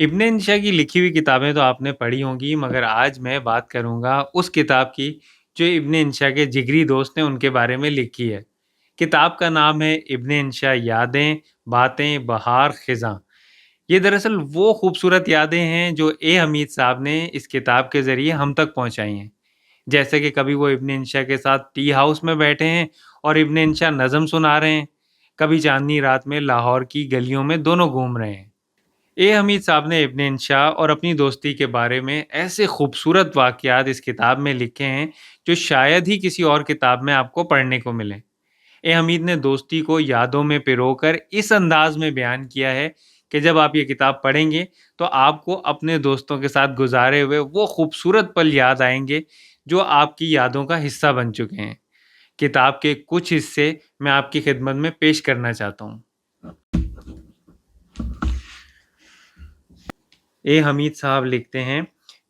ابن انشا کی لکھی ہوئی کتابیں تو آپ نے پڑھی ہوں گی، مگر آج میں بات کروں گا اس کتاب کی جو ابن انشا کے جگری دوست نے ان کے بارے میں لکھی ہے۔ کتاب کا نام ہے ابن انشا یادیں باتیں بہار خزاں۔ یہ دراصل وہ خوبصورت یادیں ہیں جو اے حمید صاحب نے اس کتاب کے ذریعے ہم تک پہنچائی ہیں۔ جیسے کہ کبھی وہ ابن انشا کے ساتھ ٹی ہاؤس میں بیٹھے ہیں اور ابن انشا نظم سنا رہے ہیں، کبھی چاندنی رات میں لاہور کی گلیوں میں دونوں گھوم رہے ہیں۔ اے حمید صاحب نے ابن انشا اور اپنی دوستی کے بارے میں ایسے خوبصورت واقعات اس کتاب میں لکھے ہیں جو شاید ہی کسی اور کتاب میں آپ کو پڑھنے کو ملیں۔ اے حمید نے دوستی کو یادوں میں پرو کر اس انداز میں بیان کیا ہے کہ جب آپ یہ کتاب پڑھیں گے تو آپ کو اپنے دوستوں کے ساتھ گزارے ہوئے وہ خوبصورت پل یاد آئیں گے جو آپ کی یادوں کا حصہ بن چکے ہیں۔ کتاب کے کچھ حصے میں آپ کی خدمت میں پیش کرنا چاہتا ہوں۔ اے حمید صاحب لکھتے ہیں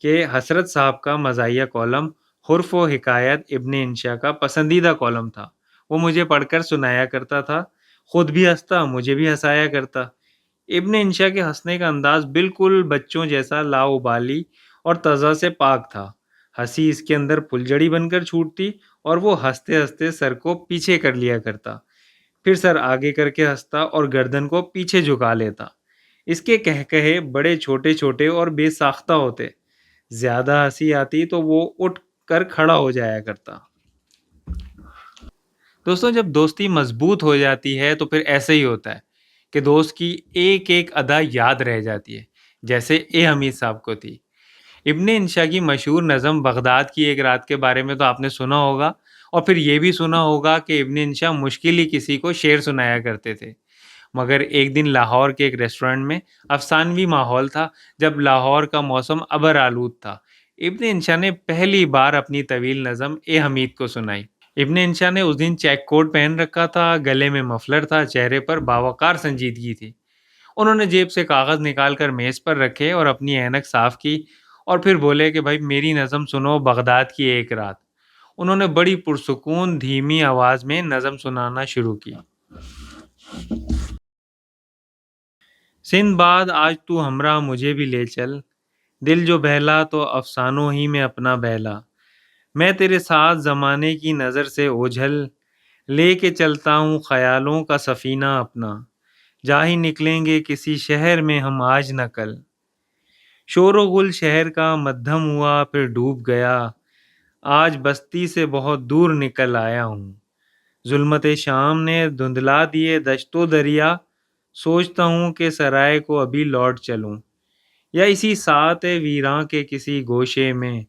کہ حسرت صاحب کا مزاحیہ کالم حرف و حکایت ابن انشا کا پسندیدہ کالم تھا۔ وہ مجھے پڑھ کر سنایا کرتا تھا، خود بھی ہنستا، مجھے بھی ہنسایا کرتا۔ ابن انشا کے ہنسنے کا انداز بالکل بچوں جیسا لاابالی اور تزا سے پاک تھا۔ ہنسی اس کے اندر پھلجڑی بن کر چھوٹتی اور وہ ہنستے ہنستے سر کو پیچھے کر لیا کرتا، پھر سر آگے کر کے ہنستا اور گردن کو پیچھے جھکا لیتا۔ اس کے کہے بڑے چھوٹے چھوٹے اور بے ساختہ ہوتے۔ زیادہ ہنسی آتی تو وہ اٹھ کر کھڑا ہو جایا کرتا۔ دوستوں، جب دوستی مضبوط ہو جاتی ہے تو پھر ایسے ہی ہوتا ہے کہ دوست کی ایک ایک ادا یاد رہ جاتی ہے، جیسے اے حمید صاحب کو تھی۔ ابن انشا کی مشہور نظم بغداد کی ایک رات کے بارے میں تو آپ نے سنا ہوگا، اور پھر یہ بھی سنا ہوگا کہ ابن انشا مشکل ہی کسی کو شعر سنایا کرتے تھے۔ مگر ایک دن لاہور کے ایک ریسٹورنٹ میں افسانوی ماحول تھا، جب لاہور کا موسم ابر آلود تھا۔ ابن انشا نے پہلی بار اپنی طویل نظم اے حمید کو سنائی۔ ابن انشا نے اس دن چیک کوٹ پہن رکھا تھا، گلے میں مفلر تھا، چہرے پر باوقار سنجیدگی تھی۔ انہوں نے جیب سے کاغذ نکال کر میز پر رکھے اور اپنی اینک صاف کی، اور پھر بولے کہ بھائی میری نظم سنو، بغداد کی ایک رات۔ انہوں نے بڑی پرسکون دھیمی آواز میں نظم سنانا شروع کی۔ سندھ باد آج تو ہمراہ مجھے بھی لے چل، دل جو بہلا تو افسانوں ہی میں اپنا بہلا، میں تیرے ساتھ زمانے کی نظر سے اوجھل، لے کے چلتا ہوں خیالوں کا سفینہ اپنا، جا ہی نکلیں گے کسی شہر میں ہم آج نہ کل، شور و غل شہر کا مدھم ہوا پھر ڈوب گیا، آج بستی سے بہت دور نکل آیا ہوں، ظلمت شام نے دھندلا دیے دشت و دریا، سوچتا ہوں کہ سرائے کو ابھی لوٹ چلوں، یا اسی ساعت ویراں کے کسی گوشے میں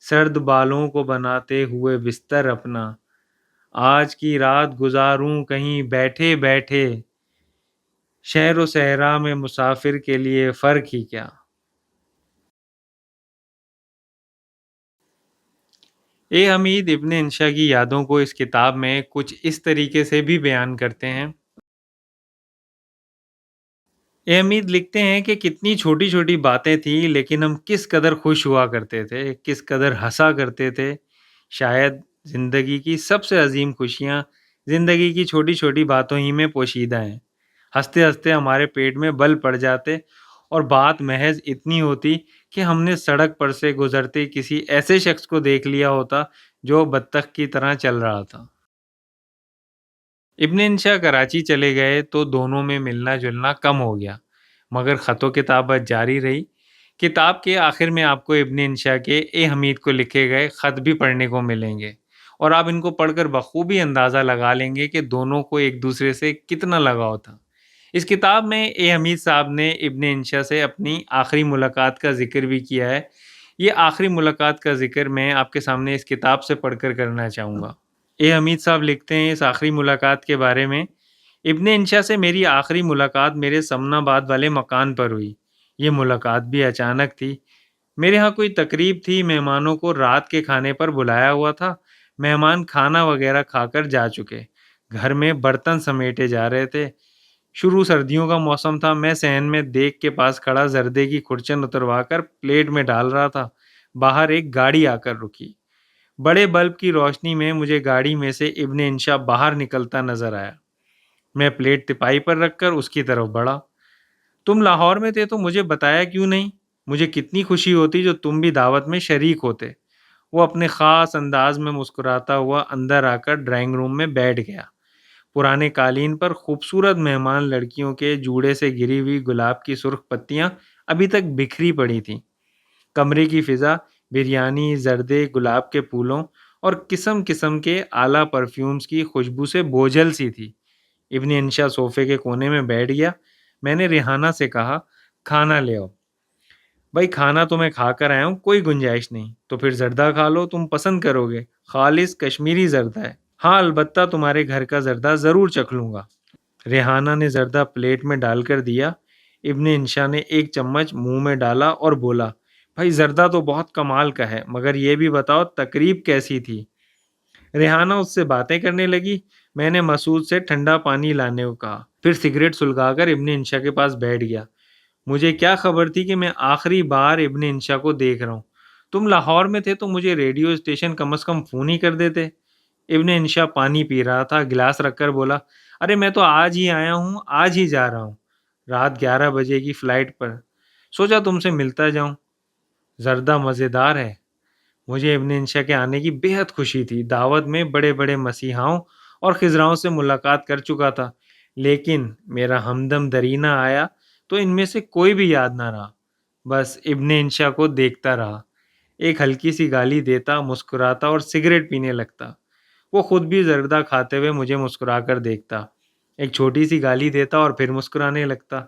سرد بالوں کو بناتے ہوئے بستر اپنا، آج کی رات گزاروں کہیں بیٹھے بیٹھے، شہر و صحرا میں مسافر کے لیے فرق ہی کیا۔ اے حمید ابن انشا کی یادوں کو اس کتاب میں کچھ اس طریقے سے بھی بیان کرتے ہیں۔ اے حمید لکھتے ہیں کہ کتنی چھوٹی چھوٹی باتیں تھیں، لیکن ہم کس قدر خوش ہوا کرتے تھے، کس قدر ہنسا کرتے تھے۔ شاید زندگی کی سب سے عظیم خوشیاں زندگی کی چھوٹی چھوٹی باتوں ہی میں پوشیدہ ہیں۔ ہنستے ہنستے ہمارے پیٹ میں بل پڑ جاتے، اور بات محض اتنی ہوتی کہ ہم نے سڑک پر سے گزرتے کسی ایسے شخص کو دیکھ لیا ہوتا جو بطخ کی طرح چل رہا تھا۔ ابن انشا کراچی چلے گئے تو دونوں میں ملنا جلنا کم ہو گیا، مگر خط و کتابت جاری رہی۔ کتاب کے آخر میں آپ کو ابن انشا کے اے حمید کو لکھے گئے خط بھی پڑھنے کو ملیں گے، اور آپ ان کو پڑھ کر بخوبی اندازہ لگا لیں گے کہ دونوں کو ایک دوسرے سے کتنا لگاؤ تھا۔ اس کتاب میں اے حمید صاحب نے ابن انشا سے اپنی آخری ملاقات کا ذکر بھی کیا ہے۔ یہ آخری ملاقات کا ذکر میں آپ کے سامنے اس کتاب سے پڑھ کر کرنا چاہوں گا۔ اے حمید صاحب لکھتے ہیں اس آخری ملاقات کے بارے میں: ابن انشا سے میری آخری ملاقات میرے سمن آباد والے مکان پر ہوئی۔ یہ ملاقات بھی اچانک تھی۔ میرے ہاں کوئی تقریب تھی، مہمانوں کو رات کے کھانے پر بلایا ہوا تھا۔ مہمان کھانا وغیرہ کھا کر جا چکے، گھر میں برتن سمیٹے جا رہے تھے۔ شروع سردیوں کا موسم تھا۔ میں صحن میں دیگ کے پاس کھڑا زردے کی کھرچن اتروا کر پلیٹ میں ڈال رہا تھا۔ باہر ایک گاڑی آ کر رکی۔ بڑے بلب کی روشنی میں مجھے گاڑی میں سے ابن انشا باہر نکلتا نظر آیا۔ میں پلیٹ تپائی پر رکھ کر اس کی طرف بڑھا۔ تم لاہور میں تھے تو مجھے بتایا کیوں نہیں؟ مجھے کتنی خوشی ہوتی جو تم بھی دعوت میں شریک ہوتے۔ وہ اپنے خاص انداز میں مسکراتا ہوا اندر آ کر ڈرائنگ روم میں بیٹھ گیا۔ پرانے قالین پر خوبصورت مہمان لڑکیوں کے جوڑے سے گری ہوئی گلاب کی سرخ پتیاں ابھی تک بکھری پڑی تھیں۔ کمرے کی فضا بریانی، زردے، گلاب کے پھولوں اور قسم قسم کے اعلیٰ پرفیومز کی خوشبو سے بوجھل سی تھی۔ ابن انشا صوفے کے کونے میں بیٹھ گیا۔ میں نے ریحانہ سے کہا، کھانا لے آؤ۔ بھائی کھانا تو میں کھا کر آیا ہوں، کوئی گنجائش نہیں۔ تو پھر زردہ کھا لو، تم پسند کرو گے، خالص کشمیری زردہ ہے۔ ہاں البتہ تمہارے گھر کا زردہ ضرور چکھ لوں گا۔ ریحانہ نے زردہ پلیٹ میں ڈال کر دیا۔ ابن انشا نے ایک چمچ منہ میں ڈالا اور بولا، بھائی زردہ تو بہت کمال کا ہے، مگر یہ بھی بتاؤ تقریب کیسی تھی؟ ریحانہ اس سے باتیں کرنے لگی۔ میں نے مسعود سے ٹھنڈا پانی لانے کو کہا، پھر سگریٹ سلگا کر ابن انشا کے پاس بیٹھ گیا۔ مجھے کیا خبر تھی کہ میں آخری بار ابن انشا کو دیکھ رہا ہوں؟ تم لاہور میں تھے تو مجھے ریڈیو اسٹیشن کم از کم فون ہی کر دیتے۔ ابن انشا پانی پی رہا تھا، گلاس رکھ کر بولا، ارے میں تو آج ہی آیا ہوں، آج ہی جا رہا ہوں، رات 11 بجے کی فلائٹ پر، سوچا تم سے ملتا جاؤں۔ زردہ مزیدار ہے۔ مجھے ابن انشا کے آنے کی بے حد خوشی تھی۔ دعوت میں بڑے بڑے مسیحاؤں اور خضراؤں سے ملاقات کر چکا تھا، لیکن میرا ہمدم درینہ آیا تو ان میں سے کوئی بھی یاد نہ رہا۔ بس ابن انشا کو دیکھتا رہا، ایک ہلکی سی گالی دیتا، مسکراتا اور سگریٹ پینے لگتا۔ وہ خود بھی زردہ کھاتے ہوئے مجھے مسکرا کر دیکھتا، ایک چھوٹی سی گالی دیتا اور پھر مسکرانے لگتا۔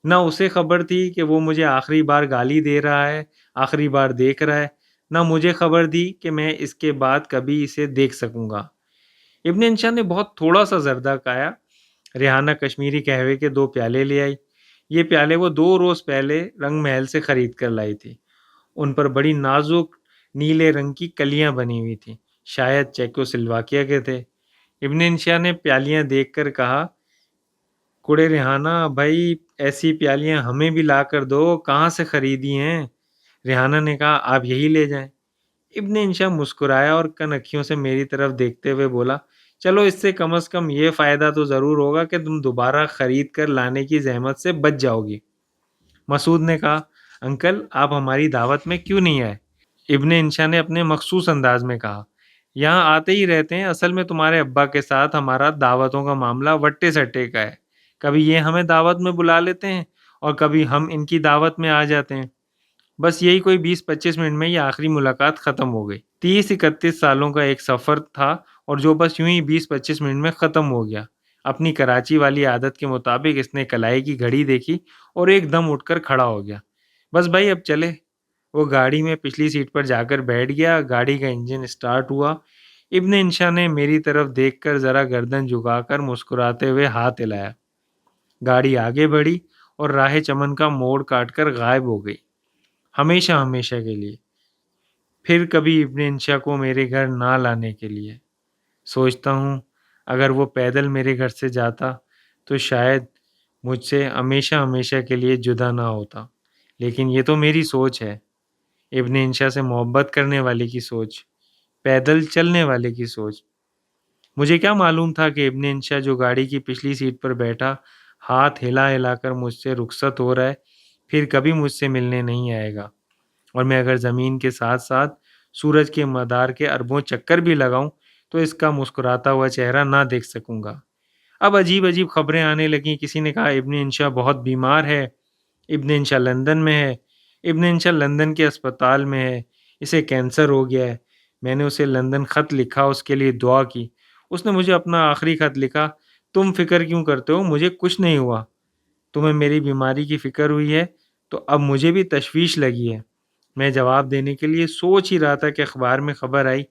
نہ اسے خبر تھی کہ وہ مجھے آخری بار گالی دے رہا ہے، آخری بار دیکھ رہا ہے، نہ مجھے خبر تھی کہ میں اس کے بعد کبھی اسے دیکھ سکوں گا۔ ابن انشا نے بہت تھوڑا سا زردہ کھایا۔ ریحانہ کشمیری قہوے کے 2 پیالے لے آئی۔ یہ پیالے وہ 2 روز پہلے رنگ محل سے خرید کر لائی تھی۔ ان پر بڑی نازک نیلے رنگ کی کلیاں بنی ہوئی تھیں، شاید چیکو سلواکیہ کے تھے۔ ابن انشا نے پیالیاں دیکھ کر کہا، کوڑے ریحانہ بھائی ایسی پیالیاں ہمیں بھی لا کر دو، کہاں سے خریدی ہیں؟ ریحانہ نے کہا، آپ یہی لے جائیں۔ ابن انشا مسکرایا اور کنکھیوں سے میری طرف دیکھتے ہوئے بولا، چلو اس سے کم از کم یہ فائدہ تو ضرور ہوگا کہ تم دوبارہ خرید کر لانے کی زحمت سے بچ جاؤ گی۔ مسعود نے کہا، انکل آپ ہماری دعوت میں کیوں نہیں آئے؟ ابن انشا نے اپنے مخصوص انداز میں کہا، یہاں آتے ہی رہتے ہیں، اصل میں تمہارے ابا کے ساتھ ہمارا دعوتوں کا معاملہ وٹے سٹے کا ہے، کبھی یہ ہمیں دعوت میں بلا لیتے ہیں اور کبھی ہم ان کی دعوت میں آ جاتے ہیں۔ بس یہی کوئی 20-25 منٹ میں یہ آخری ملاقات ختم ہو گئی۔ 30-31 سالوں کا ایک سفر تھا اور جو بس یوں ہی 20-25 منٹ میں ختم ہو گیا۔ اپنی کراچی والی عادت کے مطابق اس نے کلائی کی گھڑی دیکھی اور ایک دم اٹھ کر کھڑا ہو گیا، بس بھائی اب چلے۔ وہ گاڑی میں پچھلی سیٹ پر جا کر بیٹھ گیا۔ گاڑی کا انجن اسٹارٹ ہوا۔ ابن انشا نے میری طرف دیکھ کر ذرا گردن جھکا کر مسکراتے ہوئے ہاتھ ہلایا۔ گاڑی آگے بڑھی اور راہ چمن کا موڑ کاٹ کر غائب ہو گئی، ہمیشہ ہمیشہ کے لیے۔ پھر کبھی ابن انشا کو میرے گھر نہ لانے کے لیے۔ سوچتا ہوں اگر وہ پیدل میرے گھر سے جاتا تو شاید مجھ سے ہمیشہ ہمیشہ کے لیے جدا نہ ہوتا، لیکن یہ تو میری سوچ ہے، ابن انشا سے محبت کرنے والے کی سوچ، پیدل چلنے والے کی سوچ۔ مجھے کیا معلوم تھا کہ ابن انشا جو گاڑی کی پچھلی سیٹ پر بیٹھا ہاتھ ہلا ہلا کر مجھ سے رخصت ہو رہا ہے، پھر کبھی مجھ سے ملنے نہیں آئے گا، اور میں اگر زمین کے ساتھ ساتھ سورج کے مدار کے اربوں چکر بھی لگاؤں تو اس کا مسکراتا ہوا چہرہ نہ دیکھ سکوں گا۔ اب عجیب عجیب خبریں آنے لگیں۔ کسی نے کہا ابن انشا بہت بیمار ہے، ابن انشا لندن میں ہے، ابن انشا لندن کے اسپتال میں ہے، اسے کینسر ہو گیا ہے۔ میں نے اسے لندن خط لکھا، اس کے لیے دعا کی۔ اس نے مجھے اپنا آخری خط لکھا، تم فکر کیوں کرتے ہو، مجھے کچھ نہیں ہوا، تمہیں میری بیماری کی فکر ہوئی ہے تو اب مجھے بھی تشویش لگی ہے۔ میں جواب دینے کے لیے سوچ ہی رہا تھا کہ اخبار میں خبر آئی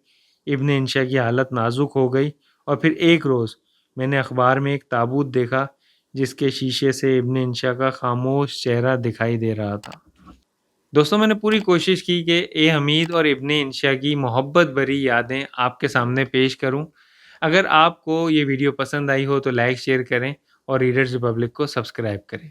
ابن انشا کی حالت نازک ہو گئی، اور پھر ایک روز میں نے اخبار میں ایک تابوت دیکھا جس کے شیشے سے ابن انشا کا خاموش چہرہ دکھائی دے رہا تھا۔ دوستوں میں نے پوری کوشش کی کہ اے حمید اور ابن انشا کی محبت بھری یادیں آپ کے سامنے پیش کروں۔ اگر آپ کو یہ ویڈیو پسند آئی ہو تو لائک شیئر کریں اور ریڈرز ریپبلک کو سبسکرائب کریں۔